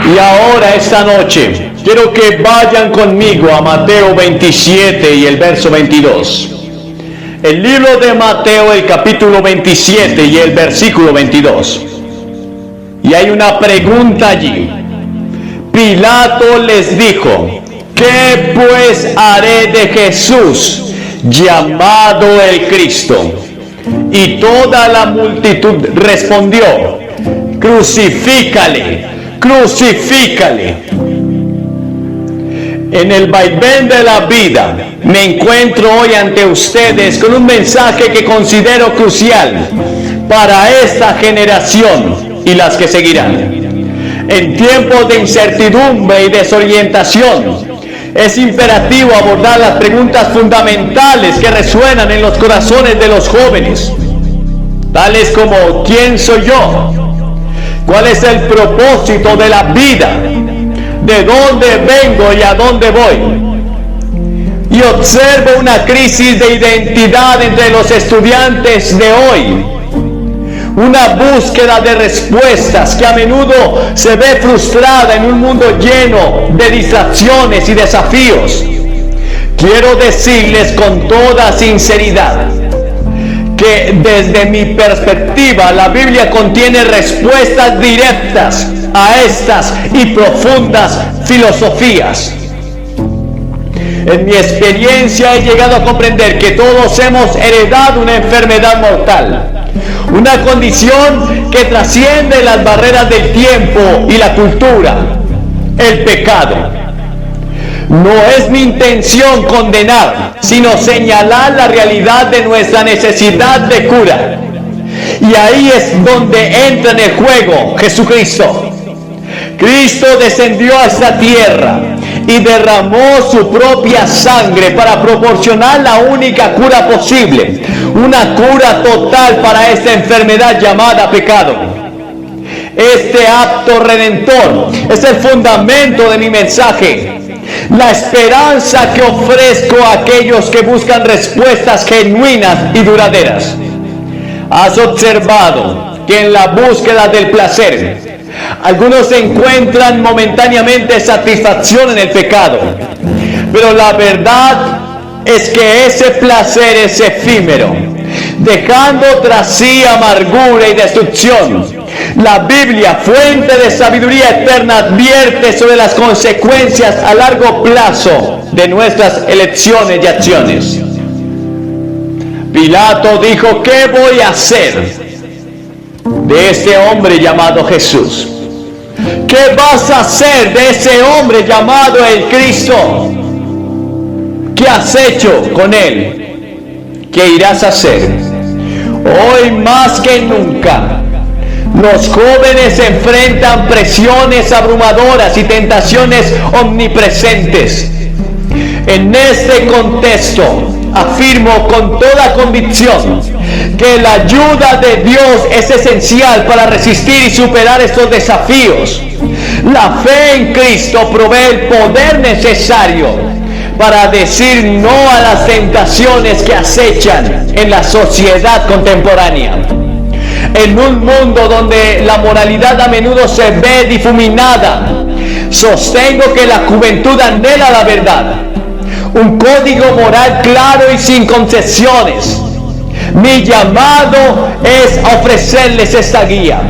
Y ahora, esta noche, quiero que vayan conmigo a Mateo 27 y el verso 22. El libro de Mateo, el capítulo 27 y el versículo 22. Y hay una pregunta allí. Pilato les dijo: ¿qué pues haré de Jesús, llamado el Cristo? Y toda la multitud respondió: crucifícale, crucifícale. En el vaivén de la vida me encuentro hoy ante ustedes con un mensaje que considero crucial para esta generación y las que seguirán. En tiempos de incertidumbre y desorientación, es imperativo abordar las preguntas fundamentales que resuenan en los corazones de los jóvenes, tales como: ¿quién soy yo? ¿Cuál es el propósito de la vida? ¿De dónde vengo y a dónde voy? Y observo una crisis de identidad entre los estudiantes de hoy, una búsqueda de respuestas que a menudo se ve frustrada en un mundo lleno de distracciones y desafíos. Quiero decirles con toda sinceridad que desde mi perspectiva la Biblia contiene respuestas directas a estas y profundas filosofías. En mi experiencia he llegado a comprender que todos hemos heredado una enfermedad mortal, una condición que trasciende las barreras del tiempo y la cultura: el pecado. No es mi intención condenar, sino señalar la realidad de nuestra necesidad de cura. Y ahí es donde entra en el juego Jesucristo. Cristo descendió a esta tierra y derramó su propia sangre para proporcionar la única cura posible, una cura total para esta enfermedad llamada pecado. Este acto redentor es el fundamento de mi mensaje, la esperanza que ofrezco a aquellos que buscan respuestas genuinas y duraderas. Has observado que en la búsqueda del placer, algunos encuentran momentáneamente satisfacción en el pecado, pero la verdad es que ese placer es efímero, dejando tras sí amargura y destrucción. La Biblia, fuente de sabiduría eterna, advierte sobre las consecuencias a largo plazo de nuestras elecciones y acciones. Pilato dijo: ¿qué voy a hacer de este hombre llamado Jesús? ¿Qué vas a hacer de ese hombre llamado el Cristo? ¿Qué has hecho con él? ¿Qué irás a hacer? Hoy más que nunca, los jóvenes se enfrentan presiones abrumadoras y tentaciones omnipresentes. En este contexto, afirmo con toda convicción que la ayuda de Dios es esencial para resistir y superar estos desafíos. La fe en Cristo provee el poder necesario para decir no a las tentaciones que acechan en la sociedad contemporánea. En un mundo donde la moralidad a menudo se ve difuminada, sostengo que la juventud anhela la verdad, un código moral claro y sin concesiones. Mi llamado es ofrecerles esta guía,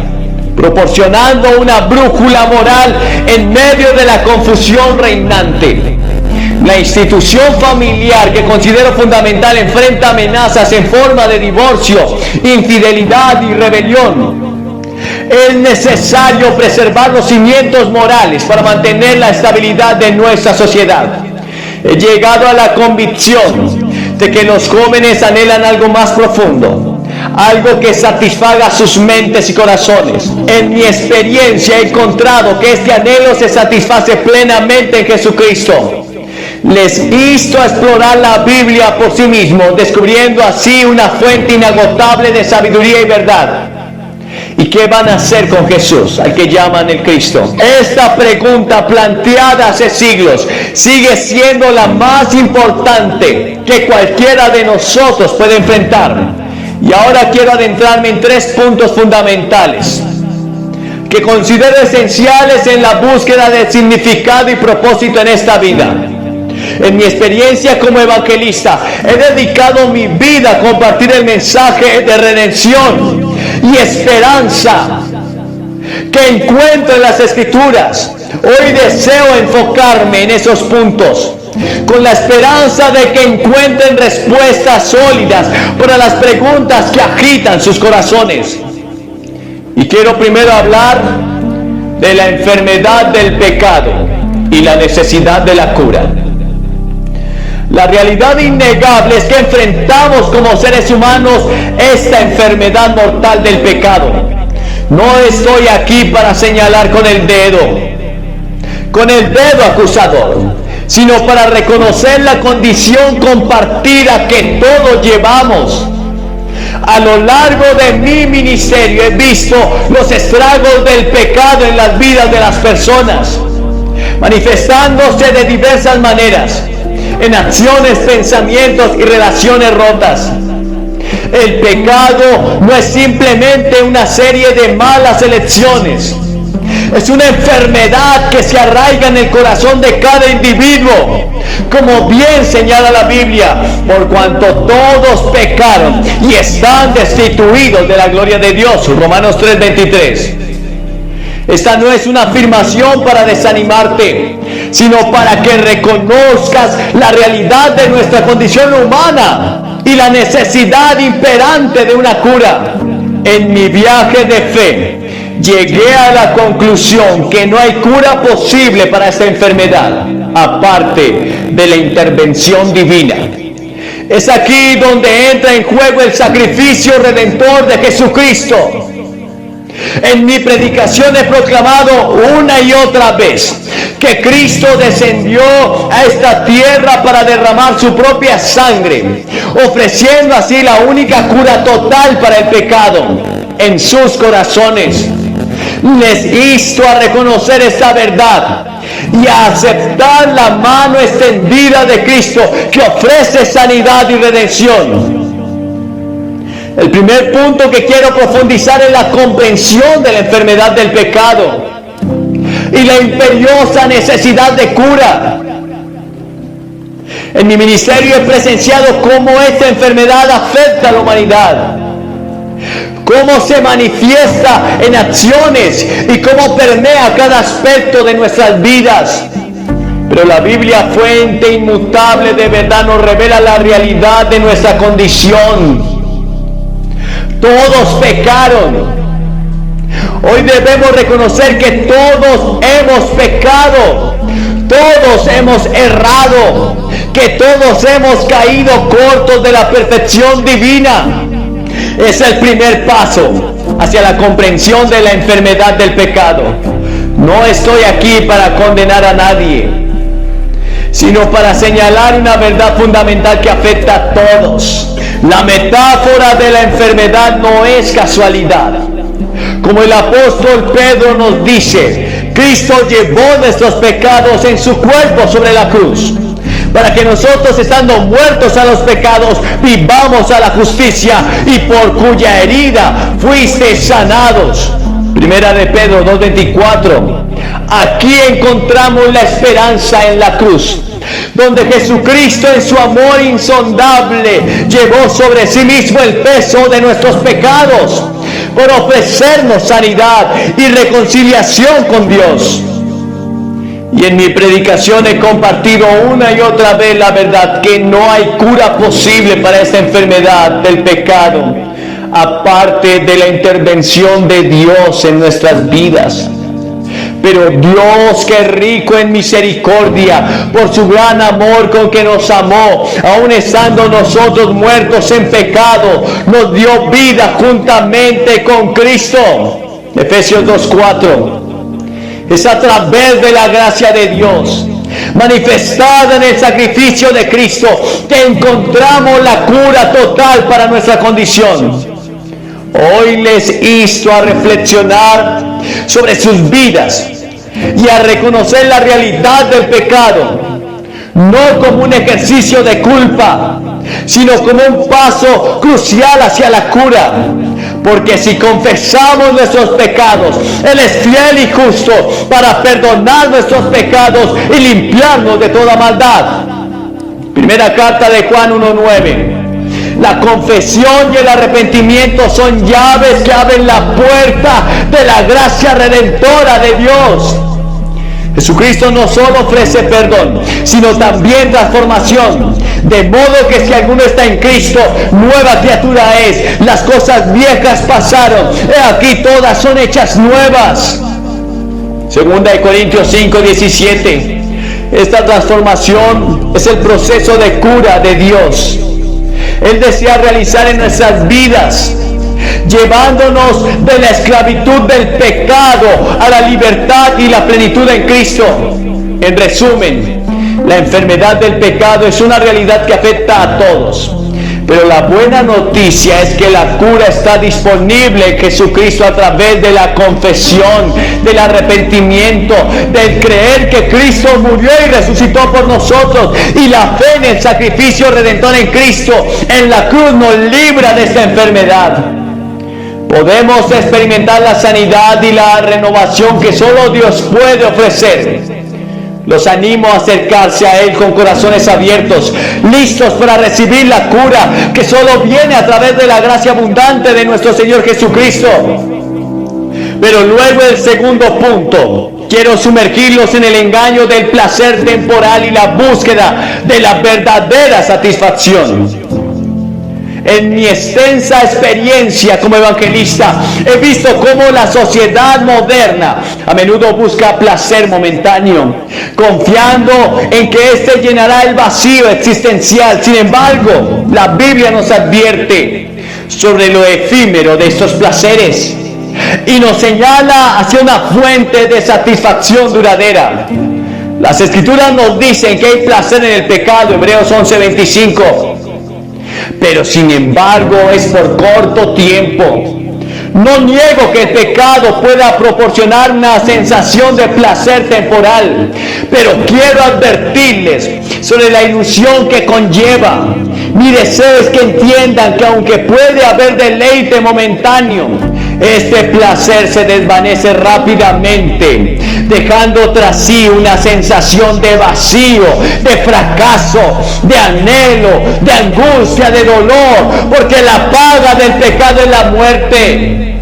proporcionando una brújula moral en medio de la confusión reinante. La institución familiar, que considero fundamental, enfrenta amenazas en forma de divorcio, infidelidad y rebelión. Es necesario preservar los cimientos morales para mantener la estabilidad de nuestra sociedad. He llegado a la convicción de que los jóvenes anhelan algo más profundo, algo que satisfaga sus mentes y corazones. En mi experiencia he encontrado que este anhelo se satisface plenamente en Jesucristo. Les insto a explorar la Biblia por sí mismos, descubriendo así una fuente inagotable de sabiduría y verdad. ¿Y qué van a hacer con Jesús, al que llaman el Cristo? Esta pregunta, planteada hace siglos, sigue siendo la más importante que cualquiera de nosotros puede enfrentar. Y ahora quiero adentrarme en 3 puntos fundamentales que considero esenciales en la búsqueda de significado y propósito en esta vida. En mi experiencia como evangelista, he dedicado mi vida a compartir el mensaje de redención y esperanza que encuentro en las Escrituras. Hoy deseo enfocarme en esos puntos, con la esperanza de que encuentren respuestas sólidas para las preguntas que agitan sus corazones. Y quiero primero hablar de la enfermedad del pecado y la necesidad de la cura. La realidad innegable es que enfrentamos como seres humanos esta enfermedad mortal del pecado. No estoy aquí para señalar con el dedo acusador, sino para reconocer la condición compartida que todos llevamos. A lo largo de mi ministerio he visto los estragos del pecado en las vidas de las personas, manifestándose de diversas maneras, en acciones, pensamientos y relaciones rotas. El pecado no es simplemente una serie de malas elecciones. Es una enfermedad que se arraiga en el corazón de cada individuo, como bien señala la Biblia, por cuanto todos pecaron y están destituidos de la gloria de Dios. Romanos 3:23. Esta no es una afirmación para desanimarte, sino para que reconozcas la realidad de nuestra condición humana y la necesidad imperante de una cura. En mi viaje de fe, llegué a la conclusión que no hay cura posible para esta enfermedad, aparte de la intervención divina. Es aquí donde entra en juego el sacrificio redentor de Jesucristo. En mi predicación he proclamado una y otra vez que Cristo descendió a esta tierra para derramar su propia sangre, ofreciendo así la única cura total para el pecado en sus corazones. Les insto a reconocer esta verdad y a aceptar la mano extendida de Cristo que ofrece sanidad y redención. El primer punto que quiero profundizar es la comprensión de la enfermedad del pecado y la imperiosa necesidad de cura. En mi ministerio he presenciado cómo esta enfermedad afecta a la humanidad, cómo se manifiesta en acciones y cómo permea cada aspecto de nuestras vidas. Pero la Biblia, fuente inmutable de verdad, nos revela la realidad de nuestra condición. Todos pecaron. Hoy debemos reconocer que todos hemos pecado, todos hemos errado, que todos hemos caído cortos de la perfección divina. Es el primer paso hacia la comprensión de la enfermedad del pecado. No estoy aquí para condenar a nadie, sino para señalar una verdad fundamental que afecta a todos. La metáfora de la enfermedad no es casualidad. Como el apóstol Pedro nos dice, Cristo llevó nuestros pecados en su cuerpo sobre la cruz, para que nosotros, estando muertos a los pecados, vivamos a la justicia, y por cuya herida fuiste sanados. Primera de Pedro 2:24. Aquí encontramos la esperanza en la cruz, donde Jesucristo en su amor insondable llevó sobre sí mismo el peso de nuestros pecados, por ofrecernos sanidad y reconciliación con Dios. Y en mi predicación he compartido una y otra vez la verdad que no hay cura posible para esta enfermedad del pecado, aparte de la intervención de Dios en nuestras vidas. Pero Dios, que es rico en misericordia, por su gran amor con que nos amó, aun estando nosotros muertos en pecado, nos dio vida juntamente con Cristo. Efesios 2:4. Es a través de la gracia de Dios, manifestada en el sacrificio de Cristo, que encontramos la cura total para nuestra condición. Hoy les insto a reflexionar sobre sus vidas y a reconocer la realidad del pecado, no como un ejercicio de culpa, sino como un paso crucial hacia la cura, Porque si confesamos nuestros pecados, Él es fiel y justo para perdonar nuestros pecados y limpiarnos de toda maldad. Primera carta de Juan 1:9. La confesión y el arrepentimiento son llaves que abren la puerta de la gracia redentora de Dios. Jesucristo no solo ofrece perdón, sino también transformación. De modo que si alguno está en Cristo, nueva criatura es. Las cosas viejas pasaron, he aquí todas son hechas nuevas. Segunda de Corintios 5:17. Esta transformación es el proceso de cura de Dios. Él desea realizar en nuestras vidas, llevándonos de la esclavitud del pecado a la libertad y la plenitud en Cristo. En resumen, la enfermedad del pecado es una realidad que afecta a todos. Pero la buena noticia es que la cura está disponible en Jesucristo a través de la confesión, del arrepentimiento, del creer que Cristo murió y resucitó por nosotros, y la fe en el sacrificio redentor en Cristo en la cruz nos libra de esta enfermedad. Podemos experimentar la sanidad y la renovación que solo Dios puede ofrecer. Los animo a acercarse a Él con corazones abiertos, listos para recibir la cura que solo viene a través de la gracia abundante de nuestro Señor Jesucristo. Pero luego el segundo punto, quiero sumergirlos en el engaño del placer temporal y la búsqueda de la verdadera satisfacción. En mi extensa experiencia como evangelista, he visto cómo la sociedad moderna a menudo busca placer momentáneo, confiando en que éste llenará el vacío existencial. Sin embargo, la Biblia nos advierte sobre lo efímero de estos placeres y nos señala hacia una fuente de satisfacción duradera. Las Escrituras nos dicen que hay placer en el pecado, Hebreos 11:25. Pero sin embargo es por corto tiempo. No niego que el pecado pueda proporcionar una sensación de placer temporal, pero quiero advertirles sobre la ilusión que conlleva. Mi deseo es que entiendan que aunque puede haber deleite momentáneo, este placer se desvanece rápidamente, dejando tras sí una sensación de vacío, de fracaso, de anhelo, de angustia, de dolor, porque la paga del pecado es la muerte,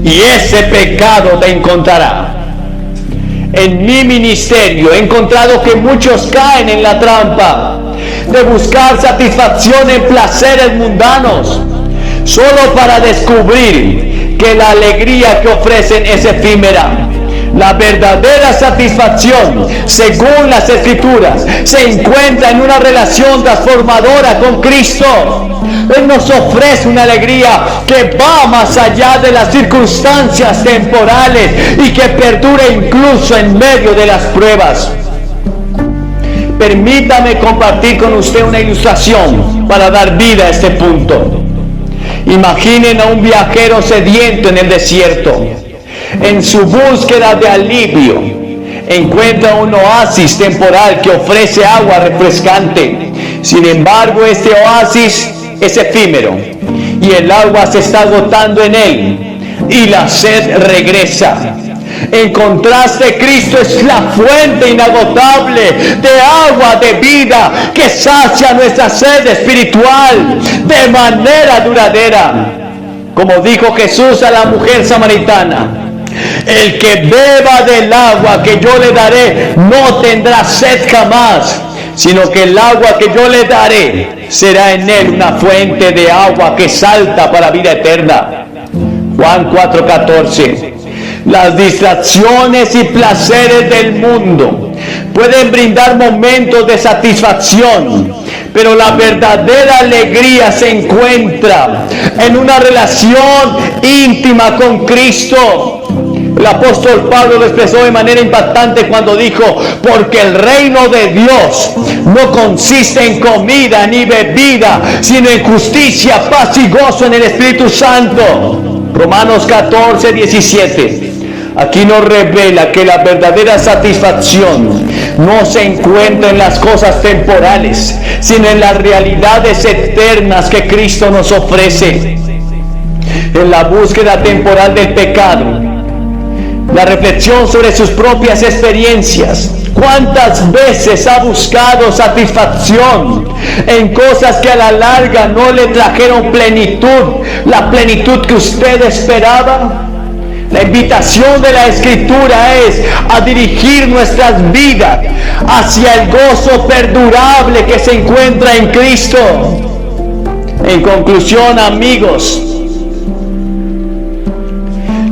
y ese pecado te encontrará. En mi ministerio he encontrado que muchos caen en la trampa de buscar satisfacción en placeres mundanos, solo para descubrir que la alegría que ofrecen es efímera. La verdadera satisfacción, según las Escrituras, se encuentra en una relación transformadora con Cristo. Él nos ofrece una alegría que va más allá de las circunstancias temporales y que perdura incluso en medio de las pruebas. Permítame compartir con usted una ilustración para dar vida a este punto. Imaginen a un viajero sediento en el desierto. En su búsqueda de alivio, encuentra un oasis temporal que ofrece agua refrescante. Sin embargo, este oasis es efímero y el agua se está agotando en él y la sed regresa. En contraste, Cristo es la fuente inagotable de agua de vida que sacia nuestra sed espiritual de manera duradera. Como dijo Jesús a la mujer samaritana: el que beba del agua que yo le daré no tendrá sed jamás, sino que el agua que yo le daré será en él una fuente de agua que salta para vida eterna. Juan 4:14. Las distracciones y placeres del mundo pueden brindar momentos de satisfacción, pero la verdadera alegría se encuentra en una relación íntima con Cristo. El apóstol Pablo lo expresó de manera impactante cuando dijo: porque el reino de Dios no consiste en comida ni bebida, sino en justicia, paz y gozo en el Espíritu Santo. Romanos 14:17. Aquí nos revela que la verdadera satisfacción no se encuentra en las cosas temporales, sino en las realidades eternas que Cristo nos ofrece. en la búsqueda temporal del pecado, la reflexión sobre sus propias experiencias. ¿Cuántas veces ha buscado satisfacción en cosas que a la larga no le trajeron plenitud, la plenitud que usted esperaba? La invitación de la Escritura es a dirigir nuestras vidas hacia el gozo perdurable que se encuentra en Cristo. En conclusión, amigos,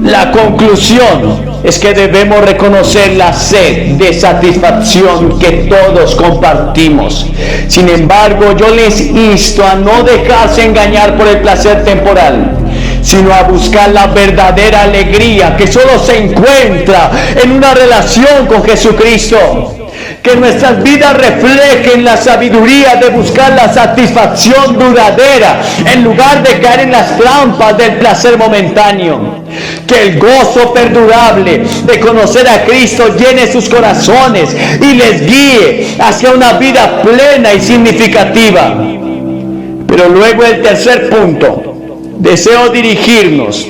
la conclusión es que debemos reconocer la sed de satisfacción que todos compartimos. Sin embargo, yo les insto a no dejarse engañar por el placer temporal, sino a buscar la verdadera alegría que solo se encuentra en una relación con Jesucristo. Que nuestras vidas reflejen la sabiduría de buscar la satisfacción duradera en lugar de caer en las trampas del placer momentáneo. Que el gozo perdurable de conocer a Cristo llene sus corazones y les guíe hacia una vida plena y significativa. Pero luego el tercer punto, deseo dirigirnos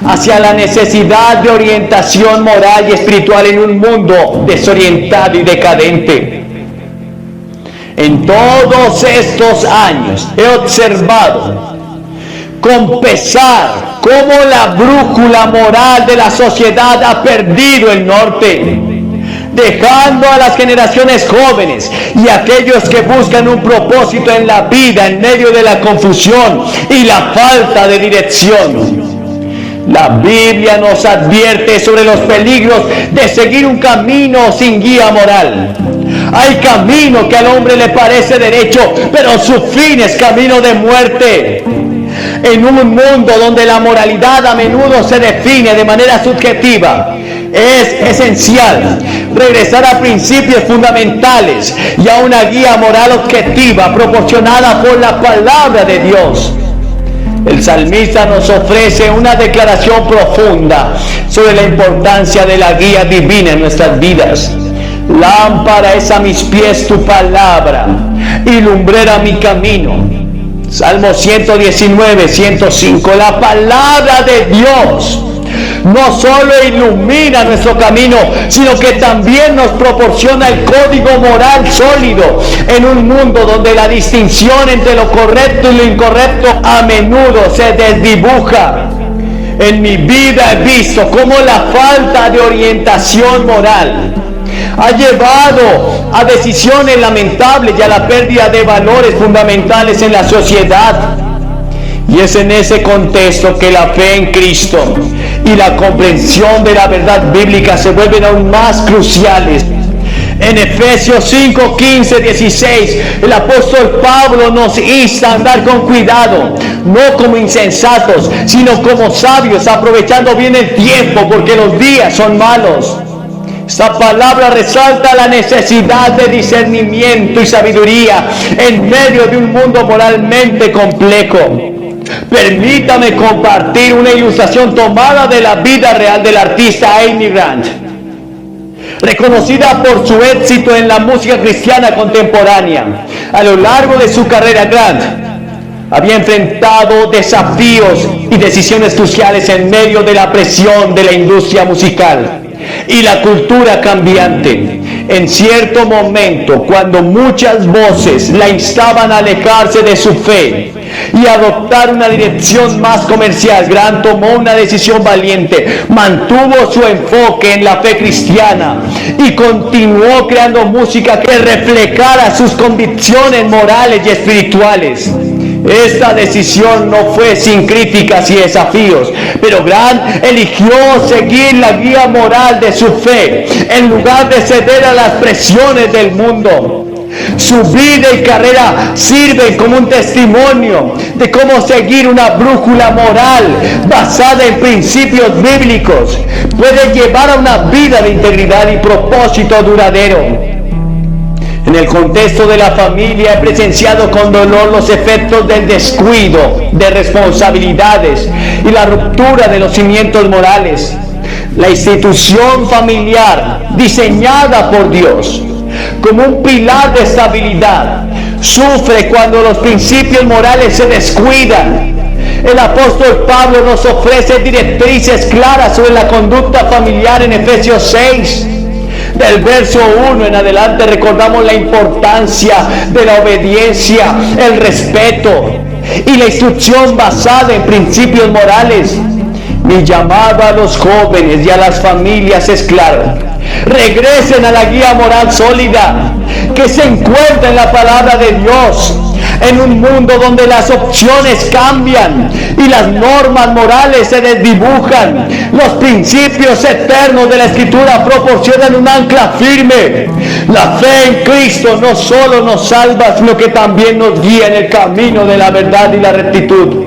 hacia la necesidad de orientación moral y espiritual en un mundo desorientado y decadente. En todos estos años he observado con pesar cómo la brújula moral de la sociedad ha perdido el norte, dejando a las generaciones jóvenes y aquellos que buscan un propósito en la vida en medio de la confusión y la falta de dirección. La Biblia nos advierte sobre los peligros de seguir un camino sin guía moral. Hay camino que al hombre le parece derecho, pero su fin es camino de muerte. En un mundo donde la moralidad a menudo se define de manera subjetiva, es esencial regresar a principios fundamentales y a una guía moral objetiva proporcionada por la palabra de Dios. El salmista nos ofrece una declaración profunda sobre la importancia de la guía divina en nuestras vidas. Lámpara es a mis pies tu palabra y lumbrera mi camino. Salmo 119, 105. La palabra de Dios no solo ilumina nuestro camino, sino que también nos proporciona el código moral sólido en un mundo donde la distinción entre lo correcto y lo incorrecto a menudo se desdibuja. En mi vida he visto cómo la falta de orientación moral ha llevado a decisiones lamentables y a la pérdida de valores fundamentales en la sociedad. Y es en ese contexto que la fe en Cristo y la comprensión de la verdad bíblica se vuelven aún más cruciales. En Efesios 5, 15, 16, el apóstol Pablo nos insta a andar con cuidado, no como insensatos, sino como sabios, aprovechando bien el tiempo, porque los días son malos. Esta palabra resalta la necesidad de discernimiento y sabiduría en medio de un mundo moralmente complejo. Permítame compartir una ilustración tomada de la vida real del artista Amy Grant. Reconocida por su éxito en la música cristiana contemporánea, a lo largo de su carrera, Grant había enfrentado desafíos y decisiones cruciales en medio de la presión de la industria musical y la cultura cambiante. En cierto momento, cuando muchas voces la instaban a alejarse de su fe y adoptar una dirección más comercial, Grant tomó una decisión valiente, mantuvo su enfoque en la fe cristiana y continuó creando música que reflejara sus convicciones morales y espirituales. Esta decisión no fue sin críticas y desafíos, pero Grant eligió seguir la guía moral de su fe en lugar de ceder a las presiones del mundo. Su vida y carrera sirven como un testimonio de cómo seguir una brújula moral basada en principios bíblicos puede llevar a una vida de integridad y propósito duradero. En el contexto de la familia he presenciado con dolor los efectos del descuido de responsabilidades y la ruptura de los cimientos morales. La institución familiar, diseñada por Dios como un pilar de estabilidad, sufre cuando los principios morales se descuidan. El apóstol Pablo nos ofrece directrices claras sobre la conducta familiar en Efesios 6. Del verso 1 en adelante recordamos la importancia de la obediencia, el respeto y la instrucción basada en principios morales. Mi llamado a los jóvenes y a las familias es claro: regresen a la guía moral sólida que se encuentra en la palabra de Dios. En un mundo donde las opciones cambian y las normas morales se desdibujan, los principios eternos de la Escritura proporcionan un ancla firme. La fe en Cristo no solo nos salva, sino que también nos guía en el camino de la verdad y la rectitud.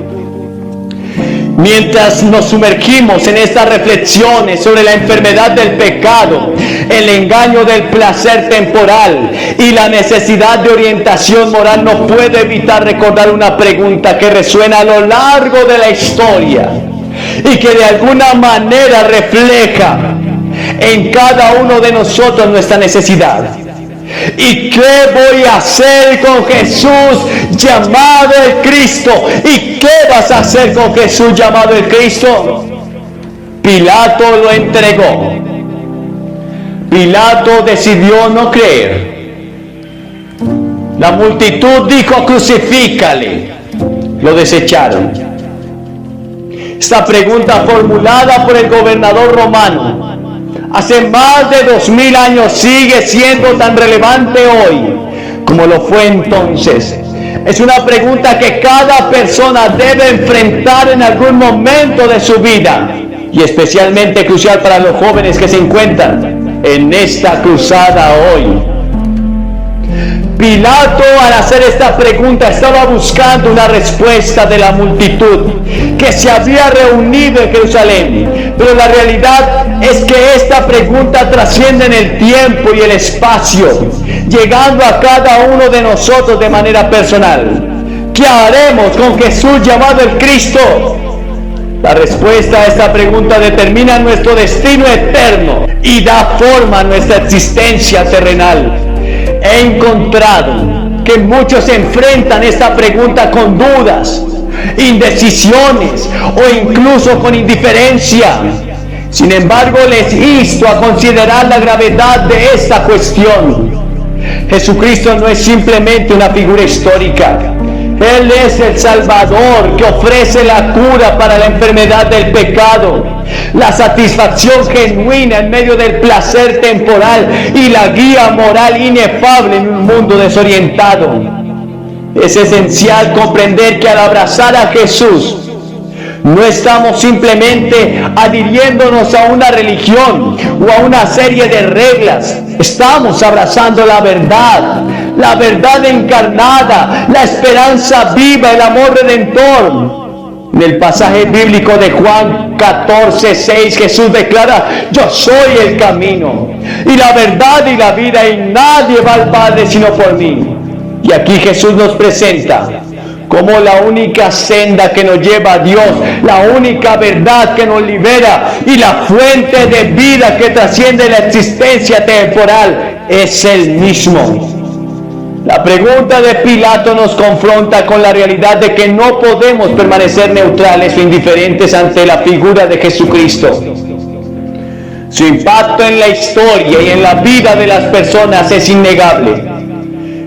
Mientras nos sumergimos en estas reflexiones sobre la enfermedad del pecado, el engaño del placer temporal y la necesidad de orientación moral, no puedo evitar recordar una pregunta que resuena a lo largo de la historia y que de alguna manera refleja en cada uno de nosotros nuestra necesidad. ¿Y qué voy a hacer con Jesús llamado el Cristo? ¿Y qué vas a hacer con Jesús llamado el Cristo? Pilato lo entregó. Pilato decidió no creer. La multitud dijo: crucifícale. Lo desecharon. Esta pregunta formulada por el gobernador romano hace más de 2000 años sigue siendo tan relevante hoy como lo fue entonces. Es una pregunta que cada persona debe enfrentar en algún momento de su vida, y especialmente crucial para los jóvenes que se encuentran en esta cruzada hoy. Pilato, al hacer esta pregunta, estaba buscando una respuesta de la multitud que se había reunido en Jerusalén. Pero la realidad es que esta pregunta trasciende en el tiempo y el espacio, llegando a cada uno de nosotros de manera personal. ¿Qué haremos con Jesús llamado el Cristo? La respuesta a esta pregunta determina nuestro destino eterno y da forma a nuestra existencia terrenal. He encontrado que muchos enfrentan esta pregunta con dudas, indecisiones o incluso con indiferencia. Sin embargo, les insto a considerar la gravedad de esta cuestión. Jesucristo no es simplemente una figura histórica. Él es el Salvador que ofrece la cura para la enfermedad del pecado, la satisfacción genuina en medio del placer temporal y la guía moral inefable en un mundo desorientado. Es esencial comprender que al abrazar a Jesús, no estamos simplemente adhiriéndonos a una religión o a una serie de reglas. Estamos abrazando la verdad encarnada, la esperanza viva, el amor redentor. En el pasaje bíblico de Juan 14:6, Jesús declara: yo soy el camino y la verdad y la vida, y nadie va al Padre sino por mí. Y aquí Jesús nos presenta como la única senda que nos lleva a Dios, la única verdad que nos libera y la fuente de vida que trasciende la existencia temporal es Él mismo. La pregunta de Pilato nos confronta con la realidad de que no podemos permanecer neutrales o indiferentes ante la figura de Jesucristo. Su impacto en la historia y en la vida de las personas es innegable.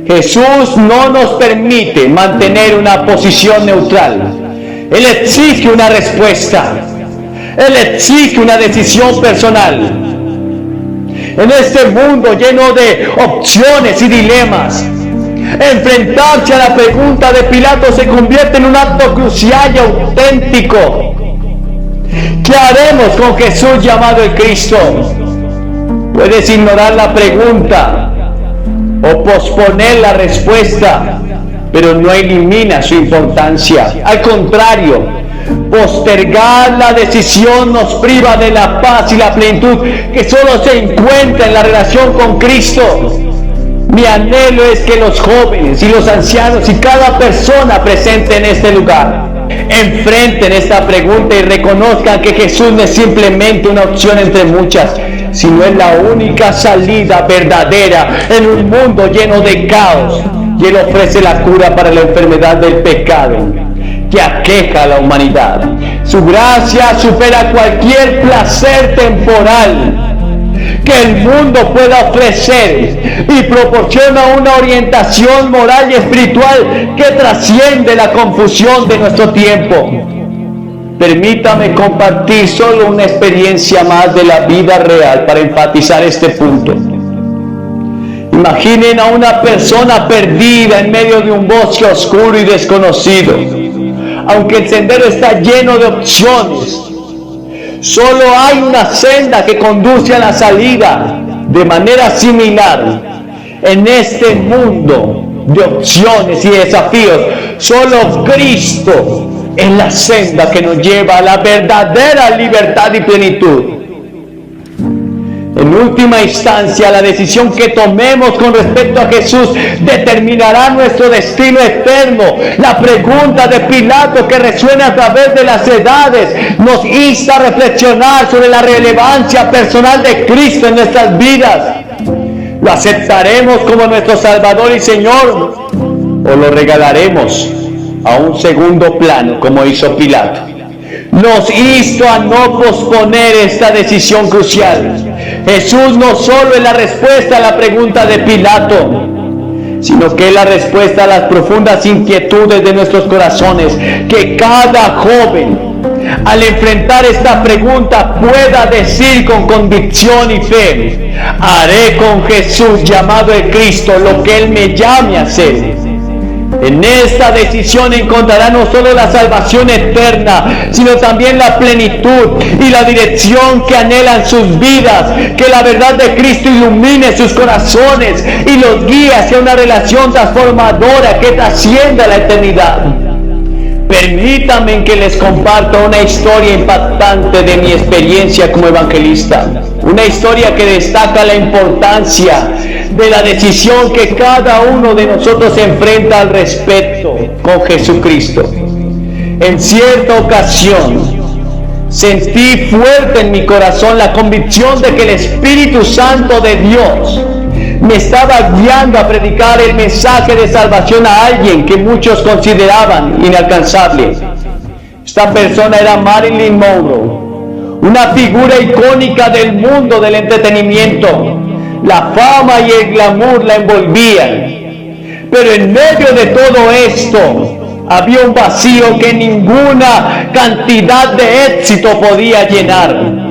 Jesús no nos permite mantener una posición neutral. Él exige una respuesta. Él exige una decisión personal. En este mundo lleno de opciones y dilemas, enfrentarse a la pregunta de Pilato se convierte en un acto crucial y auténtico. ¿Qué haremos con Jesús llamado el Cristo? Puedes ignorar la pregunta o posponer la respuesta, pero no elimina su importancia. Al contrario, postergar la decisión nos priva de la paz y la plenitud que solo se encuentra en la relación con Cristo. Mi anhelo es que los jóvenes y los ancianos y cada persona presente en este lugar enfrenten esta pregunta y reconozcan que Jesús no es simplemente una opción entre muchas, sino es la única salida verdadera en un mundo lleno de caos, y Él ofrece la cura para la enfermedad del pecado. que aqueja a la humanidad. Su gracia supera cualquier placer temporal que el mundo pueda ofrecer y proporciona una orientación moral y espiritual que trasciende la confusión de nuestro tiempo. Permítame compartir solo una experiencia más de la vida real para enfatizar este punto. Imaginen a una persona perdida en medio de un bosque oscuro y desconocido. Aunque el sendero está lleno de opciones, solo hay una senda que conduce a la salida. De manera similar, en este mundo de opciones y desafíos, solo Cristo es la senda que nos lleva a la verdadera libertad y plenitud. En última instancia, la decisión que tomemos con respecto a Jesús determinará nuestro destino eterno. La pregunta de Pilato, que resuena a través de las edades, nos insta a reflexionar sobre la relevancia personal de Cristo en nuestras vidas. ¿Lo aceptaremos como nuestro Salvador y Señor o lo regalaremos a un segundo plano como hizo Pilato? Nos insto a no posponer esta decisión crucial. Jesús no solo es la respuesta a la pregunta de Pilato, sino que es la respuesta a las profundas inquietudes de nuestros corazones. Que cada joven, al enfrentar esta pregunta, pueda decir con convicción y fe: haré con Jesús, llamado el Cristo, lo que Él me llame a hacer. En esta decisión encontrará no solo la salvación eterna, sino también la plenitud y la dirección que anhelan sus vidas. Que la verdad de Cristo ilumine sus corazones y los guíe hacia una relación transformadora que trascienda la eternidad. Permítanme que les comparta una historia impactante de mi experiencia como evangelista. Una historia que destaca la importancia de la decisión que cada uno de nosotros enfrenta al respecto con Jesucristo. En cierta ocasión, sentí fuerte en mi corazón la convicción de que el Espíritu Santo de Dios me estaba guiando a predicar el mensaje de salvación a alguien que muchos consideraban inalcanzable. Esta persona era Marilyn Monroe, una figura icónica del mundo del entretenimiento. La fama y el glamour la envolvían, pero en medio de todo esto había un vacío que ninguna cantidad de éxito podía llenar.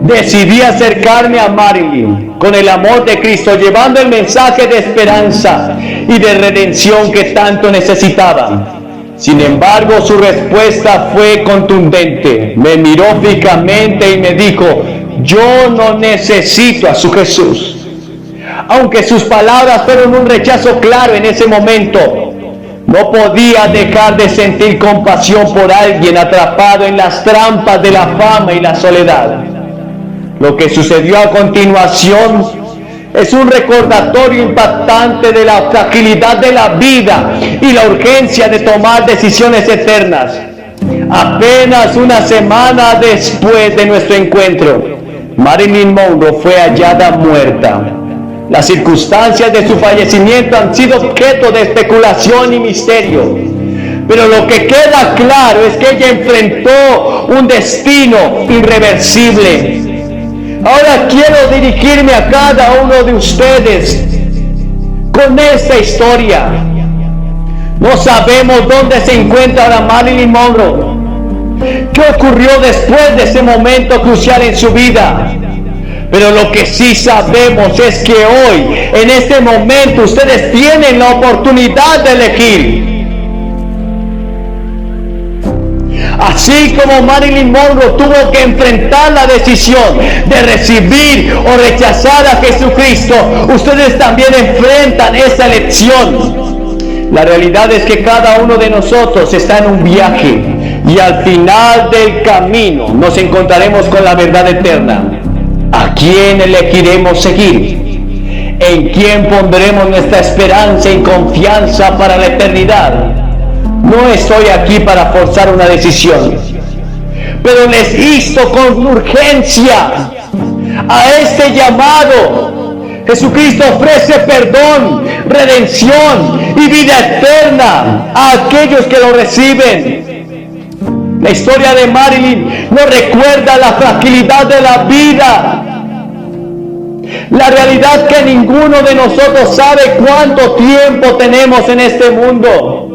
Decidí acercarme a Marilyn con el amor de Cristo, llevando el mensaje de esperanza y de redención que tanto necesitaba. Sin embargo, su respuesta fue contundente. Me miró fijamente y me dijo: yo no necesito a su Jesús. Aunque sus palabras fueron un rechazo claro en ese momento, no podía dejar de sentir compasión por alguien atrapado en las trampas de la fama y la soledad. Lo que sucedió a continuación es un recordatorio impactante de la fragilidad de la vida y la urgencia de tomar decisiones eternas. Apenas una semana después de nuestro encuentro, Marilyn Monroe fue hallada muerta. Las circunstancias de su fallecimiento han sido objeto de especulación y misterio, pero lo que queda claro es que ella enfrentó un destino irreversible. Ahora quiero dirigirme a cada uno de ustedes con esta historia. No sabemos dónde se encuentra ahora Marilyn Monroe. ¿Qué ocurrió después de ese momento crucial en su vida? Pero lo que sí sabemos es que hoy, en este momento, ustedes tienen la oportunidad de elegir. Así como Marilyn Monroe tuvo que enfrentar la decisión de recibir o rechazar a Jesucristo, ustedes también enfrentan esa elección. La realidad es que cada uno de nosotros está en un viaje y al final del camino nos encontraremos con la verdad eterna. ¿A quién elegiremos seguir? ¿En quién pondremos nuestra esperanza y confianza para la eternidad? No estoy aquí para forzar una decisión, pero les insto con urgencia a este llamado Jesucristo ofrece perdón, redención y vida eterna a aquellos que lo reciben. La historia de Marilyn nos recuerda la fragilidad de la vida. La realidad que ninguno de nosotros sabe cuánto tiempo tenemos en este mundo.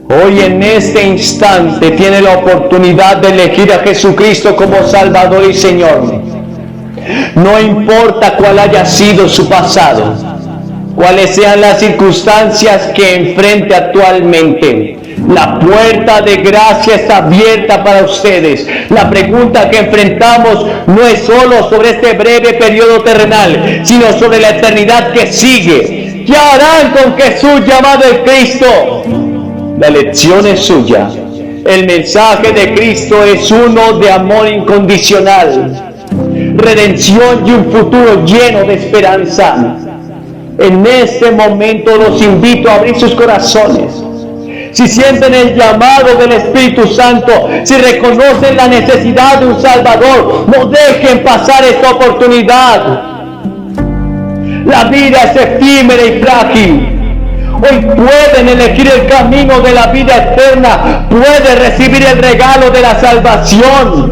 Hoy en este instante tiene la oportunidad de elegir a Jesucristo como Salvador y Señor. No importa cuál haya sido su pasado, cuáles sean las circunstancias que enfrente actualmente. La puerta de gracia está abierta para ustedes. La pregunta que enfrentamos no es solo sobre este breve periodo terrenal, sino sobre la eternidad que sigue. ¿Qué harán con Jesús llamado el Cristo? La elección es suya. El mensaje de Cristo es uno de amor incondicional, redención y un futuro lleno de esperanza. En este momento los invito a abrir sus corazones. Si sienten el llamado del Espíritu Santo, si reconocen la necesidad de un Salvador, no dejen pasar esta oportunidad. La vida es efímera y frágil. Hoy pueden elegir el camino de la vida eterna. Pueden recibir el regalo de la salvación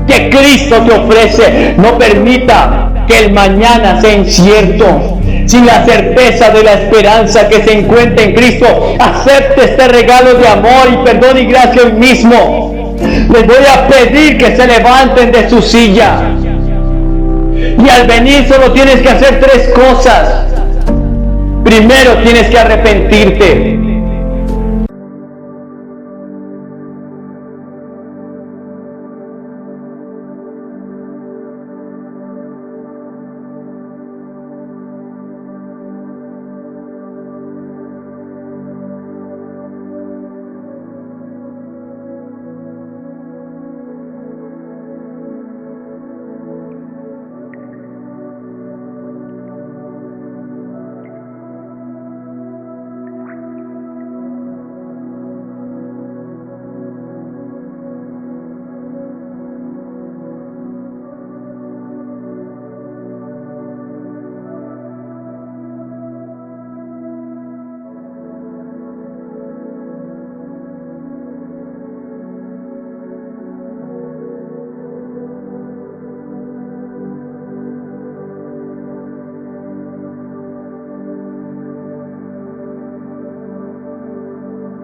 que Cristo te ofrece. No permita que el mañana sea incierto. Sin la certeza de la esperanza que se encuentra en Cristo, acepte este regalo de amor y perdón y gracia hoy mismo. Les voy a pedir que se levanten de su silla. Y al venir solo tienes que hacer 3 cosas. Primero, tienes que arrepentirte.